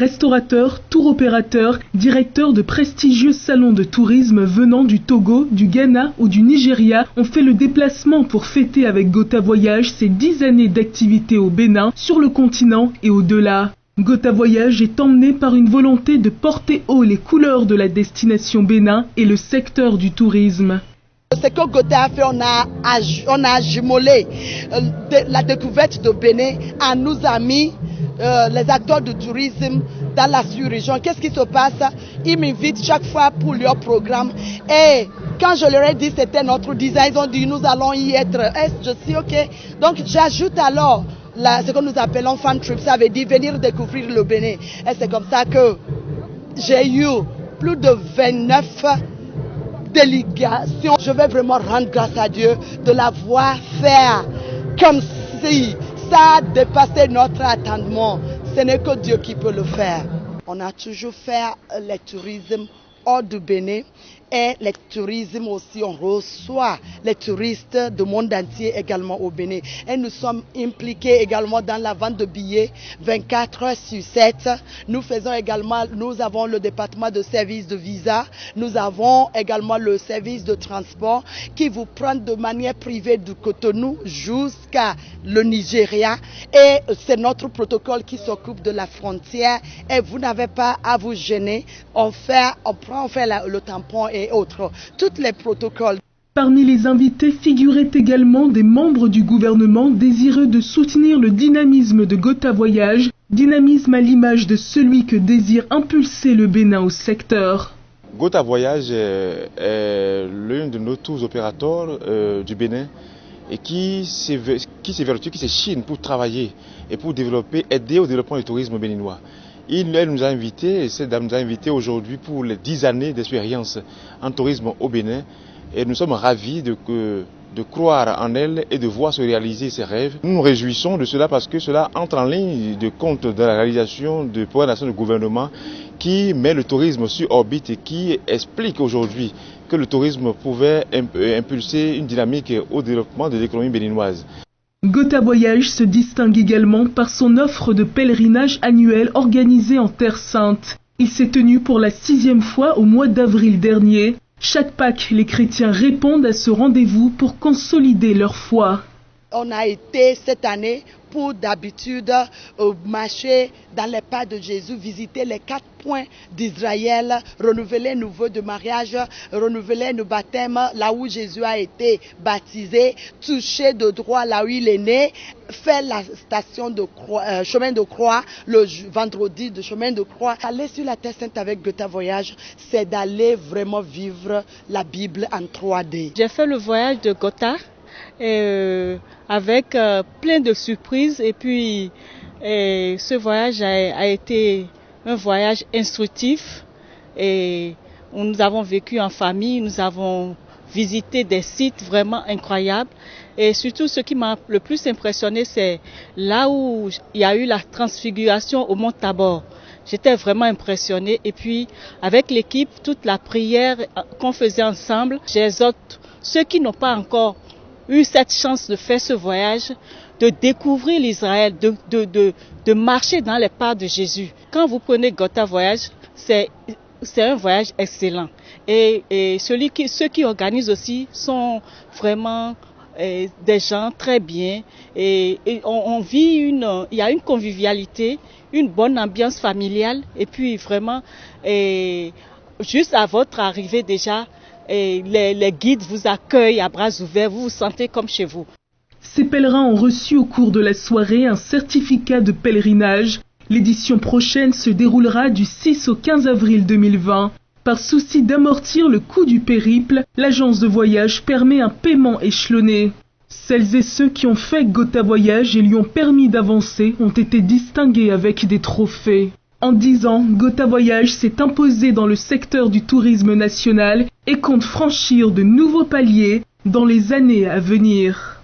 Restaurateurs, tour opérateurs, directeurs de prestigieux salons de tourisme venant du Togo, du Ghana ou du Nigeria ont fait le déplacement pour fêter avec Gota Voyage ses 10 années d'activité au Bénin, sur le continent et au-delà. Gota Voyage est emmené par une volonté de porter haut les couleurs de la destination Bénin et le secteur du tourisme. Ce que Gota a fait, on a jumelé la découverte de Bénin à nos amis, les acteurs de tourisme dans la sous-région. Qu'est-ce qui se passe? Ils m'invitent chaque fois pour leur programme. Et quand je leur ai dit c'était notre design, ils ont dit nous allons y être. Je dis ok. Donc j'ajoute alors ce que nous appelons fan trip. Ça veut dire venir découvrir le Bénin. Et c'est comme ça que j'ai eu plus de 29 délégations. Je vais vraiment rendre grâce à Dieu de l'avoir fait comme si ça a dépassé notre attendement. Ce n'est que Dieu qui peut le faire. On a toujours fait le tourisme hors du Bénin et le tourisme aussi, on reçoit les touristes du monde entier également au Bénin. Et nous sommes impliqués également dans la vente de billets 24 heures sur 7. Nous faisons également, nous avons le département de service de visa, nous avons également le service de transport qui vous prend de manière privée du Cotonou jusqu'à le Nigeria. Et c'est notre protocole qui s'occupe de la frontière et vous n'avez pas à vous gêner. On fait le tampon et autres, tous les protocoles. Parmi les invités figuraient également des membres du gouvernement désireux de soutenir le dynamisme de Gota Voyage, dynamisme à l'image de celui que désire impulser le Bénin au secteur. Gota Voyage est l'un de nos tours opérateurs du Bénin et qui s'échine pour travailler et pour développer, aider au développement du tourisme béninois. Elle nous a invités, cette dame nous a invités aujourd'hui pour les 10 années d'expérience en tourisme au Bénin. Et nous sommes ravis de croire en elle et de voir se réaliser ses rêves. Nous nous réjouissons de cela parce que cela entre en ligne de compte de la réalisation du programme national du gouvernement qui met le tourisme sur orbite et qui explique aujourd'hui que le tourisme pouvait impulser une dynamique au développement de l'économie béninoise. Gota Voyage se distingue également par son offre de pèlerinage annuel organisée en Terre Sainte. Il s'est tenu pour la 6e fois au mois d'avril dernier. Chaque Pâques, les chrétiens répondent à ce rendez-vous pour consolider leur foi. On a été cette année pour d'habitude marcher dans les pas de Jésus, visiter les 4 points d'Israël, renouveler nos vœux de mariage, renouveler nos baptêmes là où Jésus a été baptisé, toucher de droit là où il est né, faire la station de croix, chemin de croix le vendredi de chemin de croix. Aller sur la Terre Sainte avec Gota Voyage, c'est d'aller vraiment vivre la Bible en 3D. J'ai fait le voyage de Gota. Avec plein de surprises et puis ce voyage a été un voyage instructif et nous avons vécu en famille, nous avons visité des sites vraiment incroyables et surtout ce qui m'a le plus impressionné c'est là où il y a eu la transfiguration au mont Tabor. J'étais vraiment impressionnée et puis avec l'équipe, toute la prière qu'on faisait ensemble, j'exhorte ceux qui n'ont pas encore eu cette chance de faire ce voyage, de découvrir l'Israël, de marcher dans les pas de Jésus. Quand vous prenez Gota Voyage, c'est un voyage excellent. Et ceux qui organisent aussi sont vraiment des gens très bien. Et on vit il y a une convivialité, une bonne ambiance familiale. Et puis vraiment, juste à votre arrivée déjà, et les guides vous accueillent à bras ouverts, vous vous sentez comme chez vous. Ces pèlerins ont reçu au cours de la soirée un certificat de pèlerinage. L'édition prochaine se déroulera du 6 au 15 avril 2020. Par souci d'amortir le coût du périple, l'agence de voyage permet un paiement échelonné. Celles et ceux qui ont fait Gota Voyage et lui ont permis d'avancer ont été distingués avec des trophées. En 10 ans, Gota Voyage s'est imposé dans le secteur du tourisme national et compte franchir de nouveaux paliers dans les années à venir.